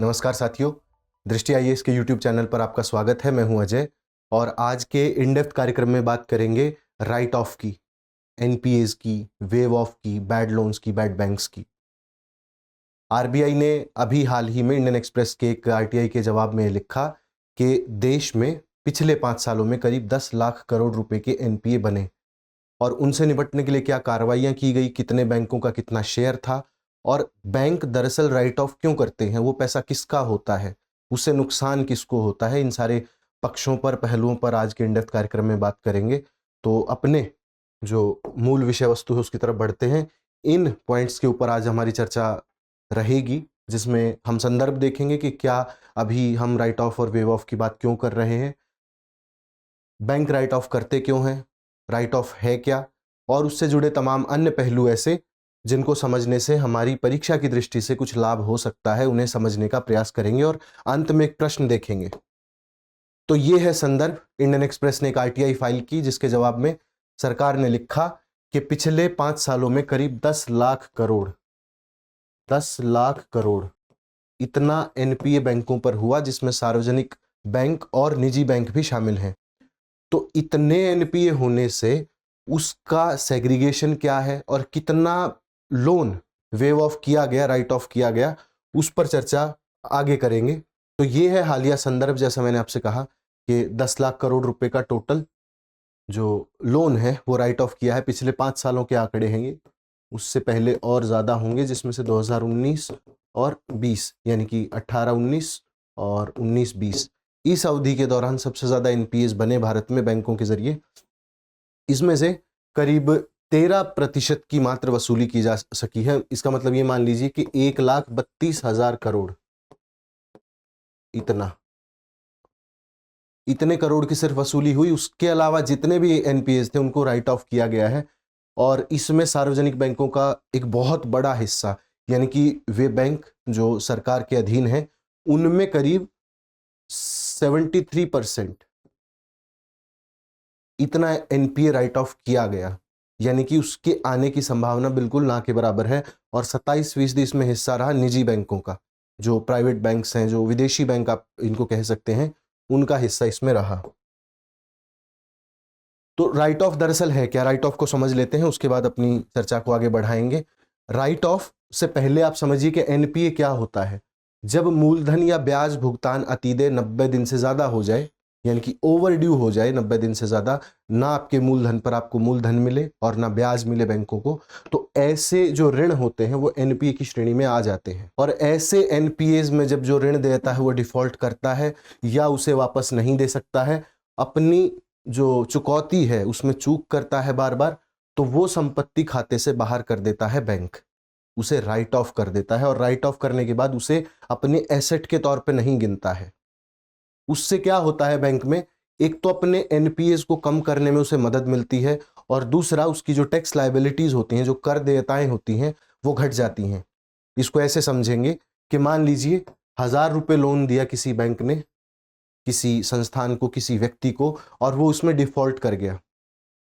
नमस्कार साथियों, दृष्टि आईएएस के यूट्यूब चैनल पर आपका स्वागत है। मैं हूं अजय और आज के इन डेप्थ कार्यक्रम में बात करेंगे राइट ऑफ की, एनपीएस की, वेव ऑफ की, बैड लोन्स की, बैड बैंक्स की। आरबीआई ने अभी हाल ही में इंडियन एक्सप्रेस के एक आरटीआई के जवाब में लिखा कि देश में पिछले 5 सालों में करीब 10 लाख करोड़ रुपए के एनपीए बने और उनसे निपटने के लिए क्या कार्रवाइयां की गई, कितने बैंकों का कितना शेयर था और बैंक दरअसल राइट ऑफ क्यों करते हैं, वो पैसा किसका होता है, उससे नुकसान किसको होता है। इन सारे पक्षों पर, पहलुओं पर आज के इन डेप्थ कार्यक्रम में बात करेंगे। तो अपने जो मूल विषय वस्तु है उसकी तरफ बढ़ते हैं। इन पॉइंट्स के ऊपर आज हमारी चर्चा रहेगी, जिसमें हम संदर्भ देखेंगे कि क्या अभी हम राइट ऑफ और वेव ऑफ की बात क्यों कर रहे हैं, बैंक राइट ऑफ करते क्यों हैं, राइट ऑफ है क्या, और उससे जुड़े तमाम अन्य पहलू ऐसे जिनको समझने से हमारी परीक्षा की दृष्टि से कुछ लाभ हो सकता है, उन्हें समझने का प्रयास करेंगे और अंत में एक प्रश्न देखेंगे। तो ये है संदर्भ। इंडियन एक्सप्रेस ने एक आरटीआई फाइल की जिसके जवाब में सरकार ने लिखा कि पिछले 5 सालों में करीब 10 लाख करोड़ इतना एनपीए बैंकों पर हुआ, जिसमें सार्वजनिक बैंक और निजी बैंक भी शामिल हैं। तो इतने एनपीए होने से उसका सेग्रीगेशन क्या है और कितना लोन वेव ऑफ किया गया, राइट ऑफ किया गया, उस पर चर्चा आगे करेंगे। तो ये है हालिया संदर्भ। जैसा मैंने आपसे कहा कि 10 लाख करोड़ रुपए का टोटल जो लोन है वो राइट ऑफ किया है। पिछले 5 सालों के आंकड़े हैं ये, उससे पहले और ज़्यादा होंगे, जिसमें से 2019 और 20 यानी कि 18-19 और 19-20 इस अवधि के दौरान सबसे ज़्यादा एनपीएस बने भारत में बैंकों के जरिए। इसमें से करीब 13% की मात्र वसूली की जा सकी है। इसका मतलब ये मान लीजिए कि 1,32,000 करोड़, इतने करोड़ की सिर्फ वसूली हुई। उसके अलावा जितने भी एनपीएस थे उनको राइट ऑफ किया गया है और इसमें सार्वजनिक बैंकों का एक बहुत बड़ा हिस्सा, यानी कि वे बैंक जो सरकार के अधीन है, उनमें करीब 73% इतना एनपीए राइट ऑफ किया गया, यानी कि उसके आने की संभावना बिल्कुल ना के बराबर है। और 27% इसमें हिस्सा रहा निजी बैंकों का, जो प्राइवेट बैंक्स हैं, जो विदेशी बैंक आप इनको कह सकते हैं, उनका हिस्सा इसमें रहा। तो राइट ऑफ दरअसल है क्या, राइट ऑफ को समझ लेते हैं, उसके बाद अपनी चर्चा को आगे बढ़ाएंगे। राइट ऑफ से पहले आप समझिए कि एनपीए क्या होता है। जब मूलधन या ब्याज भुगतान अतीदेय 90 दिन से ज्यादा हो जाए, यानी कि ओवर ड्यू हो जाए 90 दिन से ज्यादा, ना आपके मूलधन पर आपको मूलधन मिले और ना ब्याज मिले बैंकों को, तो ऐसे जो ऋण होते हैं वो एनपीए की श्रेणी में आ जाते हैं। और ऐसे एनपीएस में जब जो ऋण देता है वो डिफॉल्ट करता है या उसे वापस नहीं दे सकता है, अपनी जो चुकौती है उसमें चूक करता है बार बार, तो वो संपत्ति खाते से बाहर कर देता है बैंक, उसे राइट ऑफ कर देता है। और राइट ऑफ करने के बाद उसे अपने एसेट के तौर पे नहीं गिनता है। उससे क्या होता है, बैंक में एक तो अपने एनपीएस को कम करने में उसे मदद मिलती है और दूसरा उसकी जो टैक्स लायबिलिटीज होती हैं, जो कर देयताएं होती हैं, वो घट जाती हैं। इसको ऐसे समझेंगे कि मान लीजिए 1,000 रुपए लोन दिया किसी बैंक ने किसी संस्थान को, किसी व्यक्ति को, और वो उसमें डिफॉल्ट कर गया,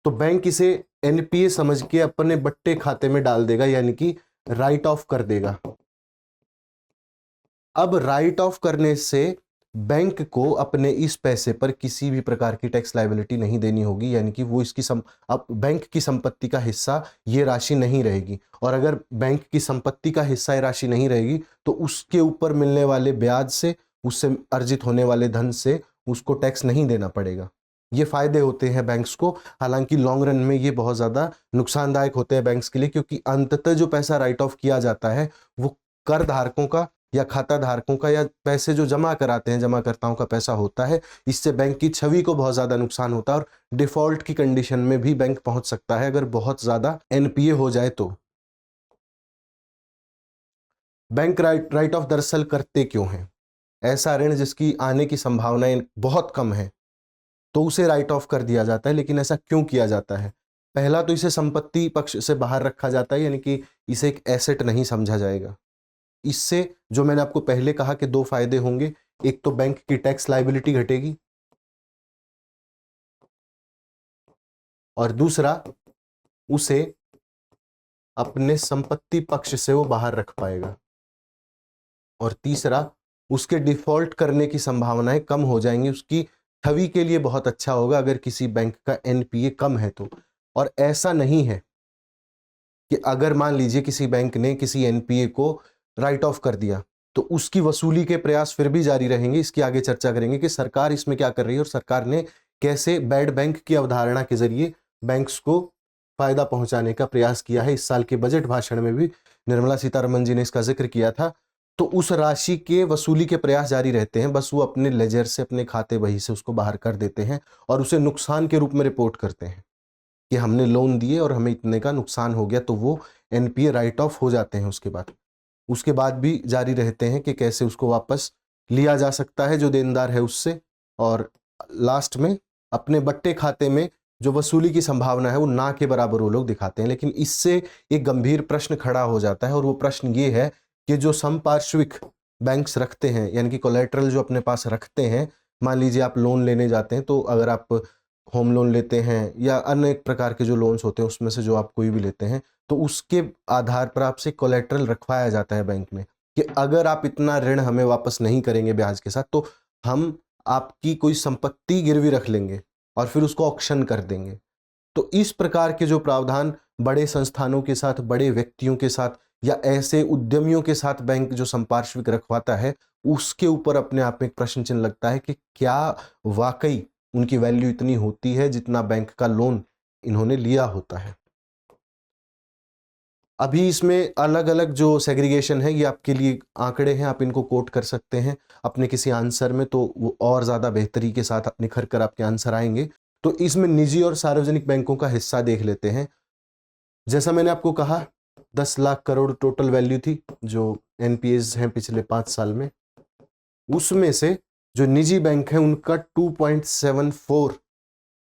तो बैंक इसे एनपीए समझ के अपने बट्टे खाते में डाल देगा, यानी कि राइट ऑफ कर देगा। अब राइट ऑफ करने से बैंक को अपने इस पैसे पर किसी भी प्रकार की टैक्स लायबिलिटी नहीं देनी होगी, यानी कि वो इसकी अब बैंक की संपत्ति का हिस्सा ये राशि नहीं रहेगी। और अगर बैंक की संपत्ति का हिस्सा ये राशि नहीं रहेगी तो उसके ऊपर मिलने वाले ब्याज से, उससे अर्जित होने वाले धन से उसको टैक्स नहीं देना पड़ेगा। ये फायदे होते हैं बैंक्स को। हालांकि लॉन्ग रन में ये बहुत ज्यादा नुकसानदायक होते हैं बैंक्स के लिए, क्योंकि अंततः जो पैसा राइट ऑफ किया जाता है वो कर धारकों का या खाता धारकों का, या पैसे जो जमा कराते हैं जमाकर्ताओं का पैसा होता है। इससे बैंक की छवि को बहुत ज्यादा नुकसान होता है और डिफॉल्ट की कंडीशन में भी बैंक पहुंच सकता है अगर बहुत ज्यादा एनपीए हो जाए तो। बैंक राइट ऑफ दरअसल करते क्यों हैं? ऐसा ऋण जिसकी आने की संभावनाएं बहुत कम है तो उसे राइट ऑफ कर दिया जाता है। लेकिन ऐसा क्यों किया जाता है? पहला तो इसे संपत्ति पक्ष से बाहर रखा जाता है, यानी कि इसे एक एसेट नहीं समझा जाएगा। इससे जो मैंने आपको पहले कहा कि 2 फायदे होंगे, एक तो बैंक की टैक्स लायबिलिटी घटेगी और दूसरा उसे अपने संपत्ति पक्ष से वो बाहर रख पाएगा, और तीसरा उसके डिफॉल्ट करने की संभावनाएं कम हो जाएंगी। उसकी छवि के लिए बहुत अच्छा होगा अगर किसी बैंक का एनपीए कम है तो। और ऐसा नहीं है कि अगर मान लीजिए किसी बैंक ने किसी एनपीए को राइट ऑफ कर दिया तो उसकी वसूली के प्रयास फिर भी जारी रहेंगे। इसकी आगे चर्चा करेंगे कि सरकार इसमें क्या कर रही है और सरकार ने कैसे बैड बैंक की अवधारणा के जरिए बैंक्स को फायदा पहुंचाने का प्रयास किया है। इस साल के बजट भाषण में भी निर्मला सीतारमण जी ने इसका जिक्र किया था। तो उस राशि के वसूली के प्रयास जारी रहते हैं, बस वो अपने लेजर से, अपने खाते बही से उसको बाहर कर देते हैं और उसे नुकसान के रूप में रिपोर्ट करते हैं कि हमने लोन दिए और हमें इतने का नुकसान हो गया, तो वो एनपीए राइट ऑफ हो जाते हैं। उसके बाद भी जारी रहते हैं कि कैसे उसको वापस लिया जा सकता है जो देनदार है उससे, और लास्ट में अपने बट्टे खाते में जो वसूली की संभावना है वो ना के बराबर वो लोग दिखाते हैं। लेकिन इससे एक गंभीर प्रश्न खड़ा हो जाता है और वो प्रश्न ये है कि जो समपार्श्विक बैंक्स रखते हैं, यानी कि कोलेटरल जो अपने पास रखते हैं, मान लीजिए आप लोन लेने जाते हैं, तो अगर आप होम लोन लेते हैं या अन्य एक प्रकार के जो लोन्स होते हैं उसमें से जो आप कोई भी लेते हैं, तो उसके आधार पर आपसे कोलेटरल रखवाया जाता है बैंक में कि अगर आप इतना ऋण हमें वापस नहीं करेंगे ब्याज के साथ तो हम आपकी कोई संपत्ति गिरवी रख लेंगे और फिर उसको ऑक्शन कर देंगे। तो इस प्रकार के जो प्रावधान बड़े संस्थानों के साथ, बड़े व्यक्तियों के साथ या ऐसे उद्यमियों के साथ बैंक जो संपार्श्विक रखवाता है, उसके ऊपर अपने आप में एक प्रश्न चिन्ह लगता है कि क्या वाकई उनकी वैल्यू इतनी होती है जितना बैंक का लोन इन्होंने लिया होता है। अभी इसमें अलग अलग जो सेग्रीगेशन है ये आपके लिए आंकड़े हैं, आप इनको कोट कर सकते हैं अपने किसी आंसर में, तो वो और ज़्यादा बेहतरी के साथ निखर कर आपके आंसर आएंगे। तो इसमें निजी और सार्वजनिक बैंकों का हिस्सा देख लेते हैं। जैसा मैंने आपको कहा 10 लाख करोड़ टोटल वैल्यू थी जो एनपीएस हैं पिछले 5 साल में, उसमें से जो निजी बैंक है उनका 2.74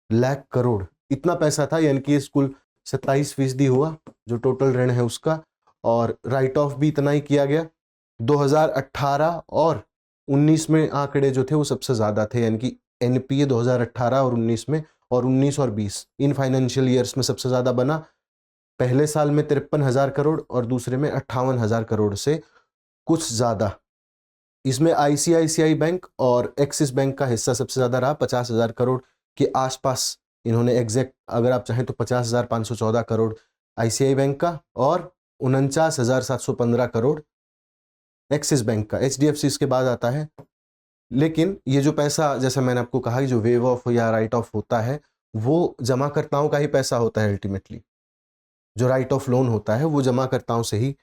लाख करोड़ इतना पैसा था, यानी कि कुल 27% हुआ जो टोटल ऋण है उसका, और राइट ऑफ भी इतना ही किया गया। 2018 और 19 में आंकड़े जो थे वो सबसे ज्यादा थे, यानी कि एनपीए 2018 और 19 में, और 19 और 20 इन फाइनेंशियल ईयर्स में सबसे ज्यादा बना। पहले साल में 53,000 करोड़ और दूसरे में 58,000 करोड़ से कुछ ज्यादा। इसमें आईसीआईसीआई बैंक और एक्सिस बैंक का हिस्सा सबसे ज्यादा रहा, 50,000 करोड़ के आसपास इन्होंने एग्जैक्ट अगर आप चाहें तो 50,514 करोड़ आईसीआई बैंक का और 49,715 करोड़ एक्सिस बैंक का। एचडीएफसी इसके बाद आता है। लेकिन ये जो पैसा, जैसा मैंने आपको कहा कि जो वेव ऑफ या राइट ऑफ होता है वो जमाकर्ताओं का ही पैसा होता है। अल्टीमेटली जो राइट ऑफ लोन होता है वो जमाकर्ताओं से ही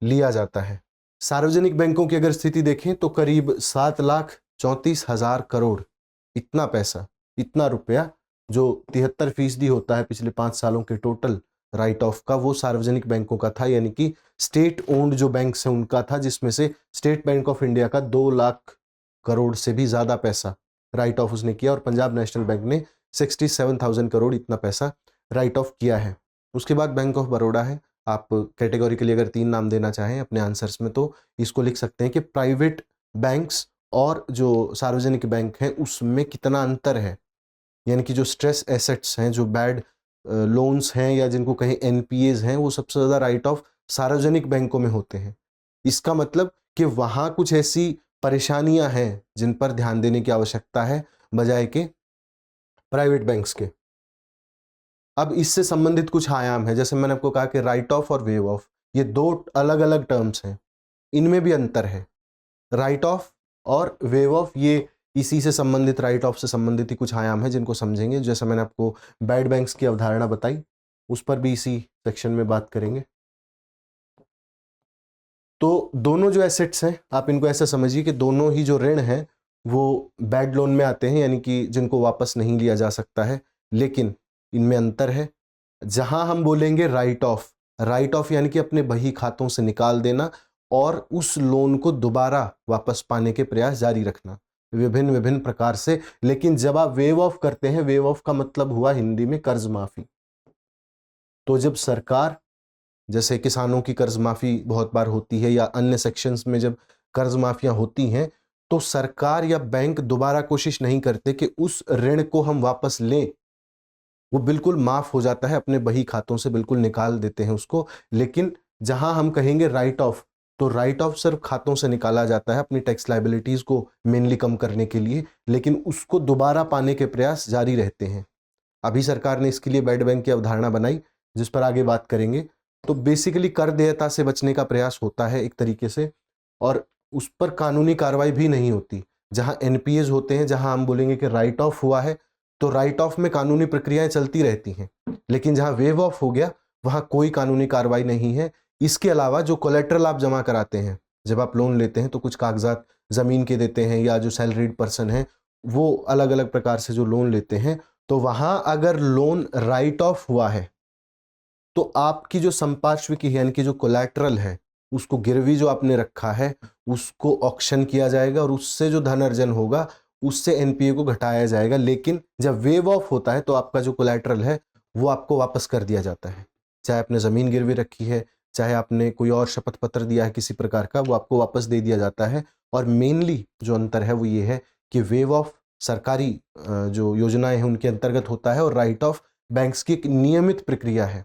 लिया जाता है। सार्वजनिक बैंकों की अगर स्थिति देखें तो करीब 7,34,000 करोड़ इतना पैसा, इतना रुपया जो 73% होता है पिछले 5 सालों के टोटल राइट ऑफ का, वो सार्वजनिक बैंकों का था, यानी कि स्टेट ओन्ड जो बैंक्स हैं उनका था, जिसमें से स्टेट बैंक ऑफ इंडिया का 2 लाख करोड़ से भी ज्यादा पैसा राइट ऑफ उसने किया और पंजाब नेशनल बैंक ने 67,000 करोड़ इतना पैसा राइट ऑफ किया है। उसके बाद बैंक ऑफ बड़ौदा है। आप कैटेगरी के लिए अगर 3 नाम देना चाहें अपने आंसर्स में तो इसको लिख सकते हैं कि प्राइवेट बैंक्स और जो सार्वजनिक बैंक हैं उसमें कितना अंतर है, यानी कि जो स्ट्रेस एसेट्स हैं, जो बैड लोन्स हैं या जिनको कहें एनपीएज हैं, वो सबसे ज़्यादा राइट ऑफ सार्वजनिक बैंकों में होते हैं। इसका मतलब कि वहाँ कुछ ऐसी परेशानियां हैं जिन पर ध्यान देने की आवश्यकता है बजाय के प्राइवेट बैंक्स के। अब इससे संबंधित कुछ आयाम है, जैसे मैंने आपको कहा कि राइट ऑफ और वेव ऑफ ये 2 अलग अलग टर्म्स हैं, इनमें भी अंतर है। राइट ऑफ और वेव ऑफ ये इसी से संबंधित, राइट ऑफ से संबंधित ही कुछ आयाम है जिनको समझेंगे। जैसा मैंने आपको बैड बैंक्स की अवधारणा बताई उस पर भी इसी सेक्शन में बात करेंगे। तो दोनों जो एसेट्स हैं आप इनको ऐसा समझिए कि दोनों ही जो ऋण हैं वो बैड लोन में आते हैं, यानी कि जिनको वापस नहीं लिया जा सकता है। लेकिन इनमें अंतर है। जहां हम बोलेंगे राइट ऑफ यानी कि अपने बही खातों से निकाल देना और उस लोन को दोबारा वापस पाने के प्रयास जारी रखना विभिन्न विभिन्न प्रकार से। लेकिन जब आप वेव ऑफ करते हैं, वेव ऑफ का मतलब हुआ हिंदी में कर्ज माफी। तो जब सरकार, जैसे किसानों की कर्ज माफी बहुत बार होती है या अन्य सेक्शंस में जब कर्ज माफियां होती हैं, तो सरकार या बैंक दोबारा कोशिश नहीं करते कि उस ऋण को हम वापस लें, वो बिल्कुल माफ हो जाता है, अपने बही खातों से बिल्कुल निकाल देते हैं उसको। लेकिन जहां हम कहेंगे राइट ऑफ, तो राइट ऑफ सिर्फ खातों से निकाला जाता है अपनी टैक्स लाइबिलिटीज़ को मेनली कम करने के लिए, लेकिन उसको दोबारा पाने के प्रयास जारी रहते हैं। अभी सरकार ने इसके लिए बैड बैंक की अवधारणा बनाई, जिस पर आगे बात करेंगे। तो बेसिकली कर देयता से बचने का प्रयास होता है एक तरीके से, और उस पर कानूनी कार्रवाई भी नहीं होती। जहाँ एनपीएज होते हैं, जहाँ हम बोलेंगे कि राइट ऑफ हुआ है, तो राइट ऑफ में कानूनी प्रक्रियाएं चलती रहती हैं, लेकिन जहाँ वेव ऑफ हो गया वहाँ कोई कानूनी कार्रवाई नहीं है। इसके अलावा जो कोलेट्रल आप जमा कराते हैं, जब आप लोन लेते हैं तो कुछ कागजात ज़मीन के देते हैं, या जो सैलरीड पर्सन है वो अलग अलग प्रकार से जो लोन लेते हैं, तो वहाँ अगर लोन राइट ऑफ हुआ है तो आपकी जो संपार्श्विकी यानी कि जो कोलैटरल है, उसको गिरवी जो आपने रखा है उसको ऑक्शन किया जाएगा, और उससे जो धन अर्जन होगा उससे एनपीए को घटाया जाएगा। लेकिन जब वेव ऑफ होता है तो आपका जो कोलैटरल है वो आपको वापस कर दिया जाता है। चाहे आपने ज़मीन गिरवी रखी है, चाहे आपने कोई और शपथ पत्र दिया है किसी प्रकार का, वो आपको वापस दे दिया जाता है। और मेनली जो अंतर है वो ये है कि वेव ऑफ सरकारी जो योजनाएं हैं उनके अंतर्गत होता है, और राइट ऑफ बैंक्स की एक नियमित प्रक्रिया है,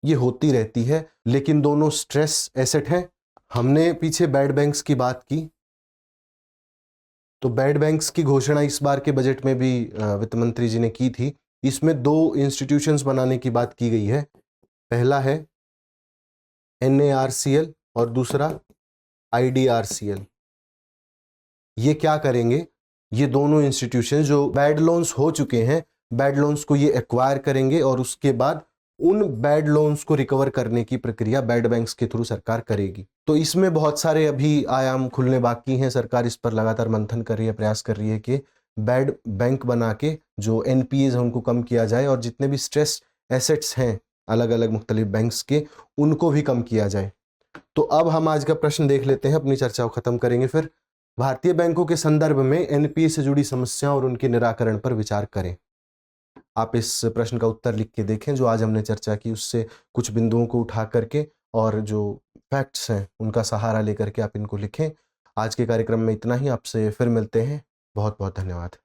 ये होती रहती है। लेकिन दोनों स्ट्रेस एसेट हैं। हमने पीछे बैड बैंक्स की बात की, तो बैड बैंक्स की घोषणा इस बार के बजट में भी वित्त मंत्री जी ने की थी। इसमें 2 इंस्टीट्यूशंस बनाने की बात की गई है। पहला है NARCL और दूसरा IDRCL। ये क्या करेंगे? ये दोनों इंस्टीट्यूशन जो बैड लोन्स हो चुके हैं, बैड लोन्स को ये एक्वायर करेंगे, और उसके बाद उन बैड लोन्स को रिकवर करने की प्रक्रिया बैड बैंक्स के थ्रू सरकार करेगी। तो इसमें बहुत सारे अभी आयाम खुलने बाकी हैं। सरकार इस पर लगातार मंथन कर रही है, प्रयास कर रही है कि बैड बैंक बना के जो एनपीएज हैं उनको कम किया जाए, और जितने भी स्ट्रेस एसेट्स हैं अलग अलग मुख्तलिफ बैंक्स के, उनको भी कम किया जाए। तो अब हम आज का प्रश्न देख लेते हैं, अपनी चर्चा को खत्म करेंगे। फिर भारतीय बैंकों के संदर्भ में एनपीए से जुड़ी समस्याओं और उनके निराकरण पर विचार करें। आप इस प्रश्न का उत्तर लिख के देखें जो आज हमने चर्चा की, उससे कुछ बिंदुओं को उठा करके और जो फैक्ट्स हैं उनका सहारा लेकर के आप इनको लिखें। आज के कार्यक्रम में इतना ही। आपसे फिर मिलते हैं। बहुत बहुत धन्यवाद।